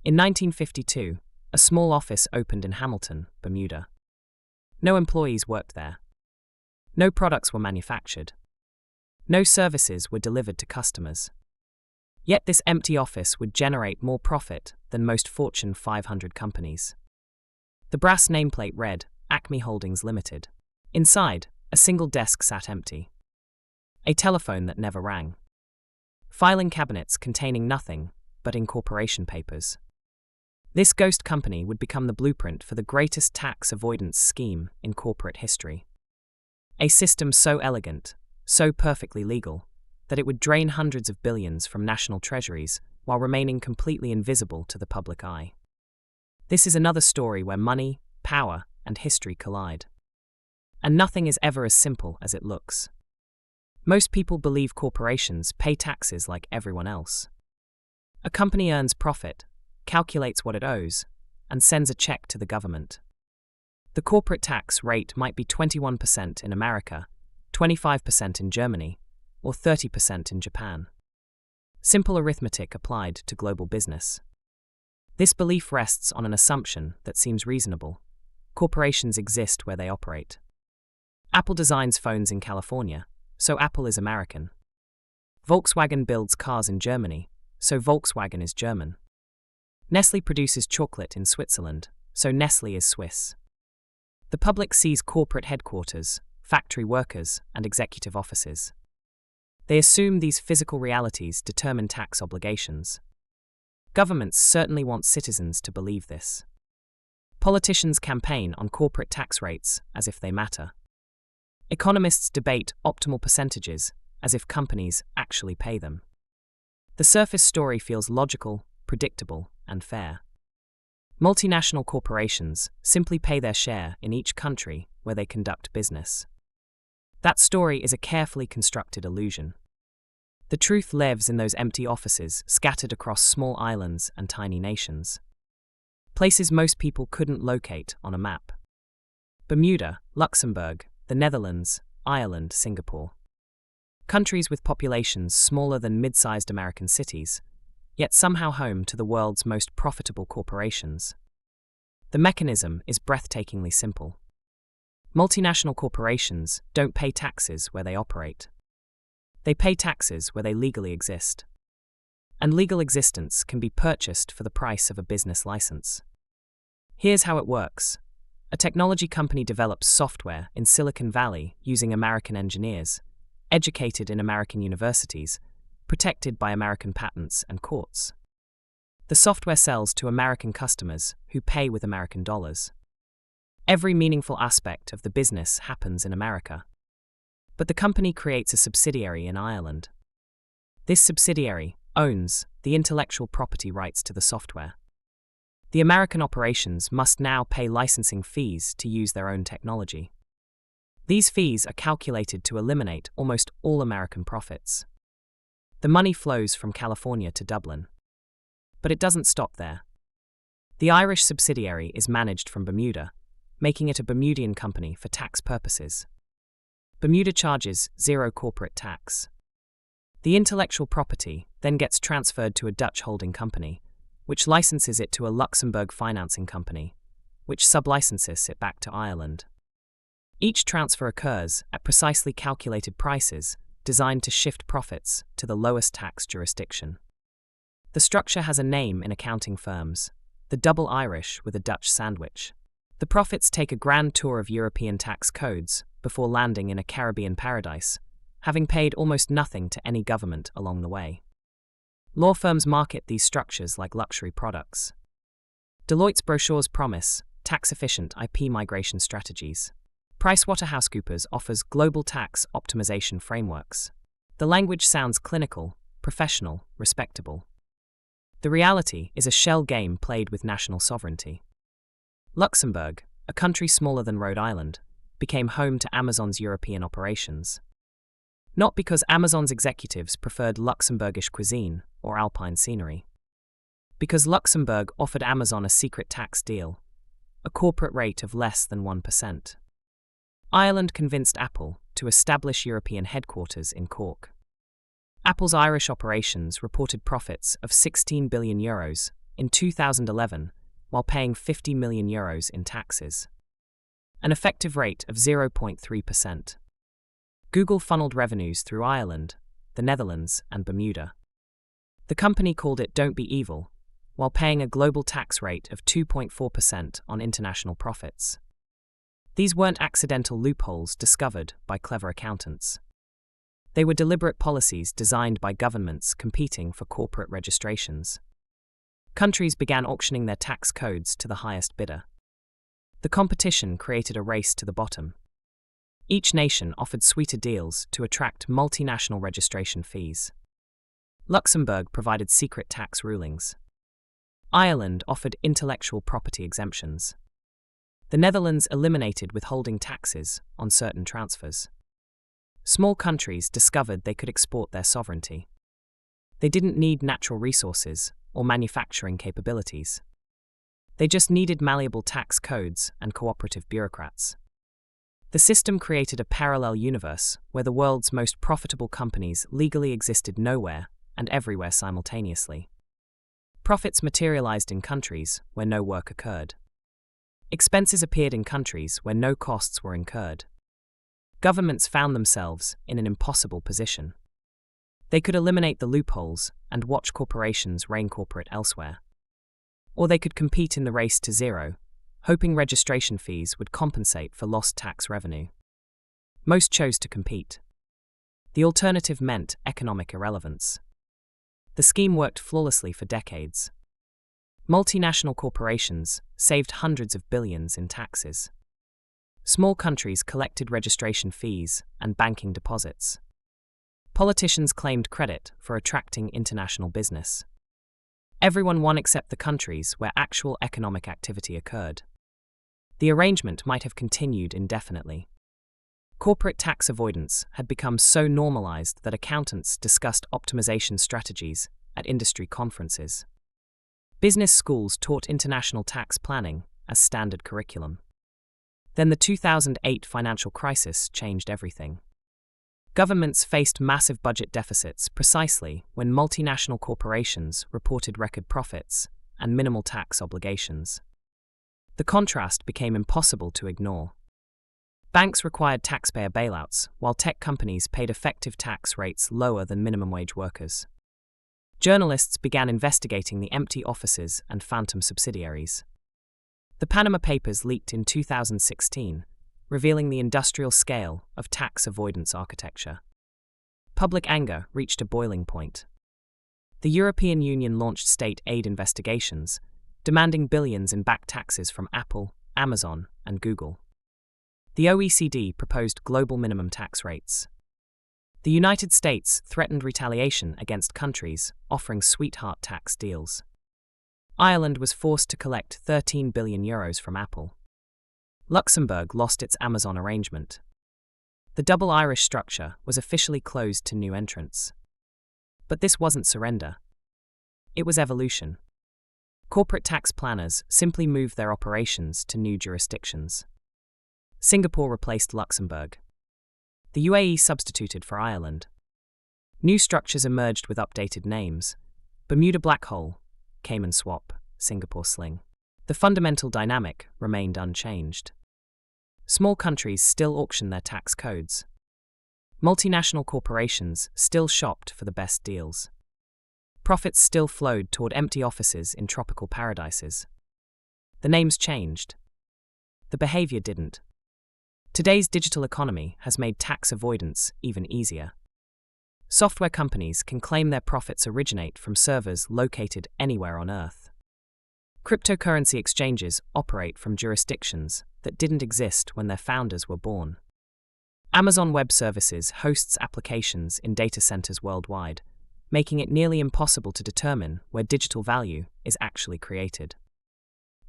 In 1952, a small office opened in Hamilton, Bermuda. No employees worked there. No products were manufactured. No services were delivered to customers. Yet this empty office would generate more profit than most Fortune 500 companies. The brass nameplate read, Acme Holdings Limited. Inside, a single desk sat empty. A telephone that never rang. Filing cabinets containing nothing but incorporation papers. This ghost company would become the blueprint for the greatest tax avoidance scheme in corporate history. A system so elegant, so perfectly legal, that it would drain hundreds of billions from national treasuries while remaining completely invisible to the public eye. This is another story where money, power, and history collide. And nothing is ever as simple as it looks. Most people believe corporations pay taxes like everyone else. A company earns profit, calculates what it owes, and sends a check to the government. The corporate tax rate might be 21% in America, 25% in Germany, or 30% in Japan. Simple arithmetic applied to global business. This belief rests on an assumption that seems reasonable. Corporations exist where they operate. Apple designs phones in California, so Apple is American. Volkswagen builds cars in Germany, so Volkswagen is German. Nestlé produces chocolate in Switzerland, so Nestlé is Swiss. The public sees corporate headquarters, factory workers, and executive offices. They assume these physical realities determine tax obligations. Governments certainly want citizens to believe this. Politicians campaign on corporate tax rates as if they matter. Economists debate optimal percentages as if companies actually pay them. The surface story feels logical, predictable, and fair. Multinational corporations simply pay their share in each country where they conduct business. That story is a carefully constructed illusion. The truth lives in those empty offices scattered across small islands and tiny nations. Places most people couldn't locate on a map. Bermuda, Luxembourg, the Netherlands, Ireland, Singapore. Countries with populations smaller than mid-sized American cities, yet somehow home to the world's most profitable corporations. The mechanism is breathtakingly simple. Multinational corporations don't pay taxes where they operate. They pay taxes where they legally exist. And legal existence can be purchased for the price of a business license. Here's how it works. A technology company develops software in Silicon Valley using American engineers, educated in American universities, protected by American patents and courts. The software sells to American customers who pay with American dollars. Every meaningful aspect of the business happens in America. But the company creates a subsidiary in Ireland. This subsidiary owns the intellectual property rights to the software. The American operations must now pay licensing fees to use their own technology. These fees are calculated to eliminate almost all American profits. The money flows from California to Dublin. But it doesn't stop there. The Irish subsidiary is managed from Bermuda, making it a Bermudian company for tax purposes. Bermuda charges zero corporate tax. The intellectual property then gets transferred to a Dutch holding company, which licenses it to a Luxembourg financing company, which sublicenses it back to Ireland. Each transfer occurs at precisely calculated prices designed to shift profits to the lowest tax jurisdiction. The structure has a name in accounting firms, the double Irish with a Dutch sandwich. The profits take a grand tour of European tax codes before landing in a Caribbean paradise, having paid almost nothing to any government along the way. Law firms market these structures like luxury products. Deloitte's brochures promise tax-efficient IP migration strategies. PricewaterhouseCoopers offers global tax optimization frameworks. The language sounds clinical, professional, respectable. The reality is a shell game played with national sovereignty. Luxembourg, a country smaller than Rhode Island, became home to Amazon's European operations. Not because Amazon's executives preferred Luxembourgish cuisine or alpine scenery. Because Luxembourg offered Amazon a secret tax deal, a corporate rate of less than 1%. Ireland convinced Apple to establish European headquarters in Cork. Apple's Irish operations reported profits of €16 billion in 2011 while paying €50 million in taxes. An effective rate of 0.3%. Google funneled revenues through Ireland, the Netherlands, and Bermuda. The company called it "Don't Be Evil," while paying a global tax rate of 2.4% on international profits. These weren't accidental loopholes discovered by clever accountants. They were deliberate policies designed by governments competing for corporate registrations. Countries began auctioning their tax codes to the highest bidder. The competition created a race to the bottom. Each nation offered sweeter deals to attract multinational registration fees. Luxembourg provided secret tax rulings. Ireland offered intellectual property exemptions. The Netherlands eliminated withholding taxes on certain transfers. Small countries discovered they could export their sovereignty. They didn't need natural resources or manufacturing capabilities. They just needed malleable tax codes and cooperative bureaucrats. The system created a parallel universe where the world's most profitable companies legally existed nowhere and everywhere simultaneously. Profits materialized in countries where no work occurred. Expenses appeared in countries where no costs were incurred. Governments found themselves in an impossible position. They could eliminate the loopholes and watch corporations reign corporate elsewhere. Or they could compete in the race to zero, hoping registration fees would compensate for lost tax revenue. Most chose to compete. The alternative meant economic irrelevance. The scheme worked flawlessly for decades. Multinational corporations saved hundreds of billions in taxes. Small countries collected registration fees and banking deposits. Politicians claimed credit for attracting international business. Everyone won except the countries where actual economic activity occurred. The arrangement might have continued indefinitely. Corporate tax avoidance had become so normalized that accountants discussed optimization strategies at industry conferences. Business schools taught international tax planning as standard curriculum. Then the 2008 financial crisis changed everything. Governments faced massive budget deficits precisely when multinational corporations reported record profits and minimal tax obligations. The contrast became impossible to ignore. Banks required taxpayer bailouts, while tech companies paid effective tax rates lower than minimum wage workers. Journalists began investigating the empty offices and phantom subsidiaries. The Panama Papers leaked in 2016, revealing the industrial scale of tax avoidance architecture. Public anger reached a boiling point. The European Union launched state aid investigations, demanding billions in back taxes from Apple, Amazon, and Google. The OECD proposed global minimum tax rates. The United States threatened retaliation against countries offering sweetheart tax deals. Ireland was forced to collect €13 billion from Apple. Luxembourg lost its Amazon arrangement. The double Irish structure was officially closed to new entrants. But this wasn't surrender. It was evolution. Corporate tax planners simply moved their operations to new jurisdictions. Singapore replaced Luxembourg. The UAE substituted for Ireland. New structures emerged with updated names: Bermuda Black Hole, Cayman Swap, Singapore Sling. The fundamental dynamic remained unchanged. Small countries still auctioned their tax codes. Multinational corporations still shopped for the best deals. Profits still flowed toward empty offices in tropical paradises. The names changed. The behavior didn't. Today's digital economy has made tax avoidance even easier. Software companies can claim their profits originate from servers located anywhere on Earth. Cryptocurrency exchanges operate from jurisdictions that didn't exist when their founders were born. Amazon Web Services hosts applications in data centers worldwide, making it nearly impossible to determine where digital value is actually created.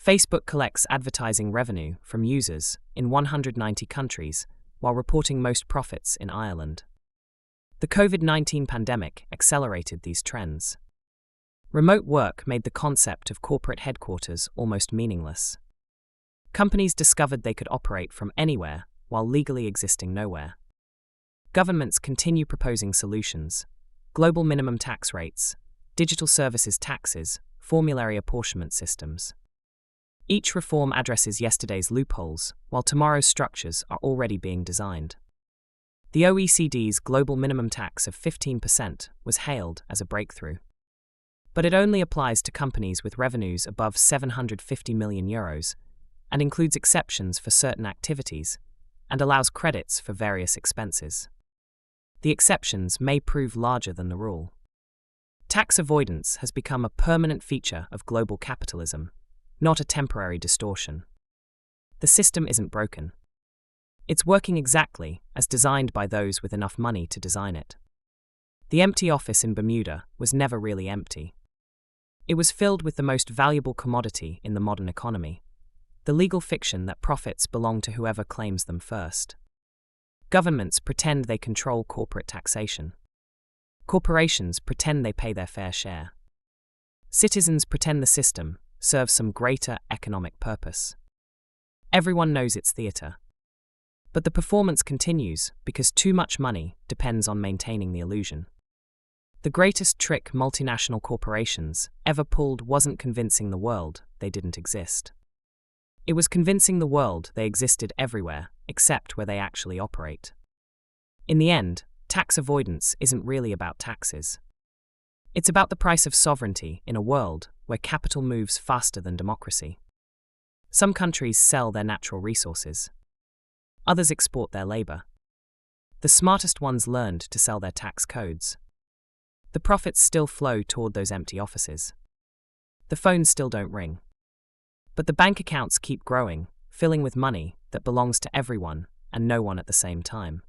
Facebook collects advertising revenue from users in 190 countries while reporting most profits in Ireland. The COVID-19 pandemic accelerated these trends. Remote work made the concept of corporate headquarters almost meaningless. Companies discovered they could operate from anywhere while legally existing nowhere. Governments continue proposing solutions: global minimum tax rates, digital services taxes, formulary apportionment systems. Each reform addresses yesterday's loopholes, while tomorrow's structures are already being designed. The OECD's global minimum tax of 15% was hailed as a breakthrough. But it only applies to companies with revenues above €750 million and includes exceptions for certain activities and allows credits for various expenses. The exceptions may prove larger than the rule. Tax avoidance has become a permanent feature of global capitalism, not a temporary distortion. The system isn't broken. It's working exactly as designed by those with enough money to design it. The empty office in Bermuda was never really empty. It was filled with the most valuable commodity in the modern economy, the legal fiction that profits belong to whoever claims them first. Governments pretend they control corporate taxation. Corporations pretend they pay their fair share. Citizens pretend the system serves some greater economic purpose. Everyone knows it's theatre. But the performance continues because too much money depends on maintaining the illusion. The greatest trick multinational corporations ever pulled wasn't convincing the world they didn't exist. It was convincing the world they existed everywhere except where they actually operate. In the end, tax avoidance isn't really about taxes. It's about the price of sovereignty in a world where capital moves faster than democracy. Some countries sell their natural resources. Others export their labor. The smartest ones learned to sell their tax codes. The profits still flow toward those empty offices. The phones still don't ring. But the bank accounts keep growing, filling with money that belongs to everyone and no one at the same time.